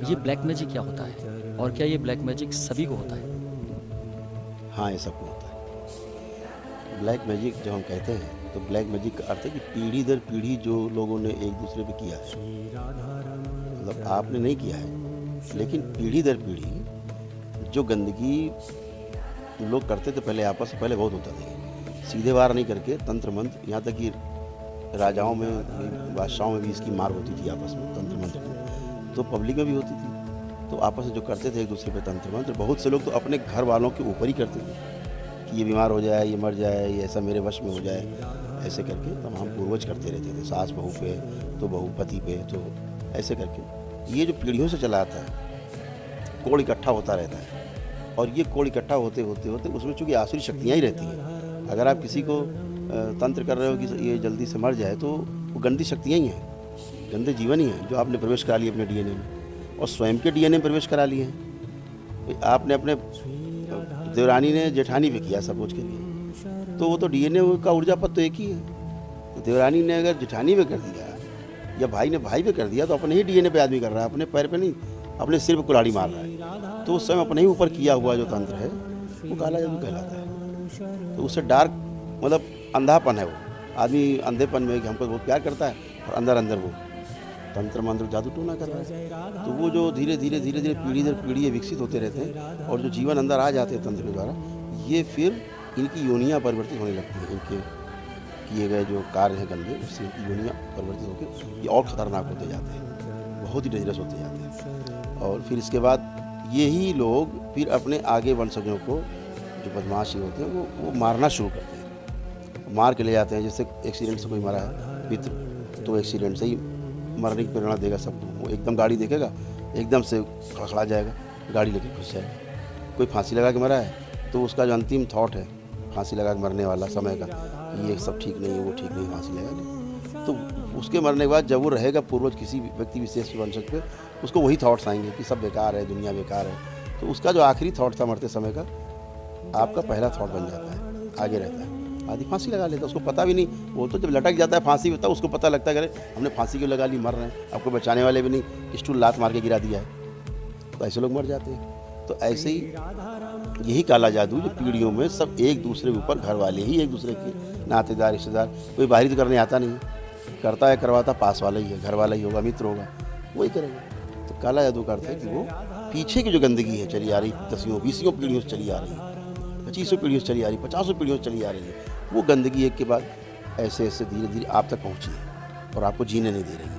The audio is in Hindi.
ये ब्लैक मैजिक क्या होता है और क्या ये ब्लैक मैजिक सभी को होता है? हाँ, ये सबको होता है। ब्लैक मैजिक जब हम कहते हैं तो ब्लैक मैजिक का अर्थ है कि पीढ़ी दर पीढ़ी जो लोगों ने एक दूसरे पे किया है, मतलब आपने नहीं किया है, लेकिन पीढ़ी दर पीढ़ी जो गंदगी लोग करते थे पहले आपस में, पहले बहुत होता था, सीधे वार नहीं करके तंत्र मंत्र, यहाँ तक कि राजाओं में बादशाहों में भी इसकी मार होती थी आपस में तंत्र मंत्र की, तो पब्लिक में भी होती थी। तो आपस में जो करते थे एक दूसरे पे तंत्र मंत्र, बहुत से लोग तो अपने घर वालों के ऊपर ही करते थे कि ये बीमार हो जाए, ये मर जाए, ये ऐसा मेरे वश में हो जाए, ऐसे करके तमाम पूर्वज करते रहते थे, सास बहू पे तो बहू पति पे, तो ऐसे करके ये जो पीढ़ियों से चला आता है, कोड़ इकट्ठा होता रहता है। और ये कोड़ इकट्ठा होते होते होते उसमें चूँकि आसुरी शक्तियाँ ही रहती हैं। अगर आप किसी को तंत्र कर रहे हो कि ये जल्दी से मर जाए, तो वो गंदी शक्तियाँ ही हैं, गंदे जीवन ही हैं जो आपने प्रवेश करा लिए अपने डीएनए में, और स्वयं के डीएनए में प्रवेश करा लिए हैं। आपने अपने देवरानी ने जेठानी पे किया सपोज के लिए, तो वो तो डीएनए का ऊर्जा पद तो एक ही है। तो देवरानी ने अगर जेठानी पे कर दिया या भाई ने भाई पे कर दिया, तो अपने ही डीएनए पे आदमी कर रहा है, अपने पैर पे नहीं, अपने सिर पे कुल्हाड़ी मार रहा है। तो उस समय अपने ही ऊपर किया हुआ जो तंत्र है वो काला जादू कहलाता है। तो उससे डार्क मतलब अंधापन है, वो आदमी अंधेपन में कि हमको बहुत प्यार करता है और अंदर अंदर वो तंत्र मंत्र जादू टोना कर रहा है। तो वो जो धीरे धीरे धीरे धीरे पीढ़ी दर पीढ़ी विकसित होते रहते हैं, और जो जीवन अंदर आ जाते हैं तंत्र के द्वारा, ये फिर इनकी योनियाँ परिवर्तित होने लगती हैं। इनके किए गए जो कार्य हैं गंदे, उससे इनकी योनियाँ परिवर्तित होकर ये और ख़तरनाक होते जाते हैं, बहुत ही डेंजरस होते जाते हैं। और फिर इसके बाद यही लोग फिर अपने आगे वंशजों को, जो बदमाशी होते हैं, वो मारना शुरू करते हैं, मार के ले जाते हैं। जैसे एक्सीडेंट से कोई मरा है मित्र, तो एक्सीडेंट से ही मरने की प्रेरणा देगा सबको। वो एकदम गाड़ी देखेगा, एकदम से खड़खड़ा जाएगा, गाड़ी लेके घुस जाएगा। कोई फांसी लगा के मरा है, तो उसका जो अंतिम थॉट है फांसी लगा के मरने वाला समय का, ये सब ठीक नहीं है, वो ठीक नहीं, फांसी लगा ले। तो उसके मरने के बाद जब वो रहेगा पूर्वज किसी व्यक्ति विशेष वंशज पे, उसको वही थॉट्स आएंगे कि सब बेकार है, दुनिया बेकार है। तो उसका जो आखिरी थॉट था मरते समय का, आपका पहला थॉट बन जाता है, आगे रहता है। आदि फांसी लगा लेता है, उसको पता भी नहीं, वो तो जब लटक जाता है फांसी होता है, उसको पता लगता है कि अरे हमने फांसी क्यों लगा ली, मर रहे हैं, आपको बचाने वाले भी नहीं, स्टूल लात मार के गिरा दिया है। तो ऐसे लोग मर जाते हैं। तो ऐसे ही यही काला जादू जो पीढ़ियों में सब एक दूसरे के ऊपर, घर वाले ही एक दूसरे के, नातेदार रिश्तेदार, कोई बाहरी तो करने आता नहीं, करता है करवाता पास वाला ही है, घर वाला ही होगा, मित्र होगा, वही करेगा। तो काला जादू का अर्थ है कि वो पीछे की जो गंदगी है चली आ रही, 10वीं 20वीं पीढ़ियों से चली आ रही है, 25 पीढ़ियों से चली आ रही, 50 पीढ़ियों से चली आ रही है, वो गंदगी एक के बाद ऐसे ऐसे धीरे धीरे आप तक पहुँची है और आपको जीने नहीं दे रही है।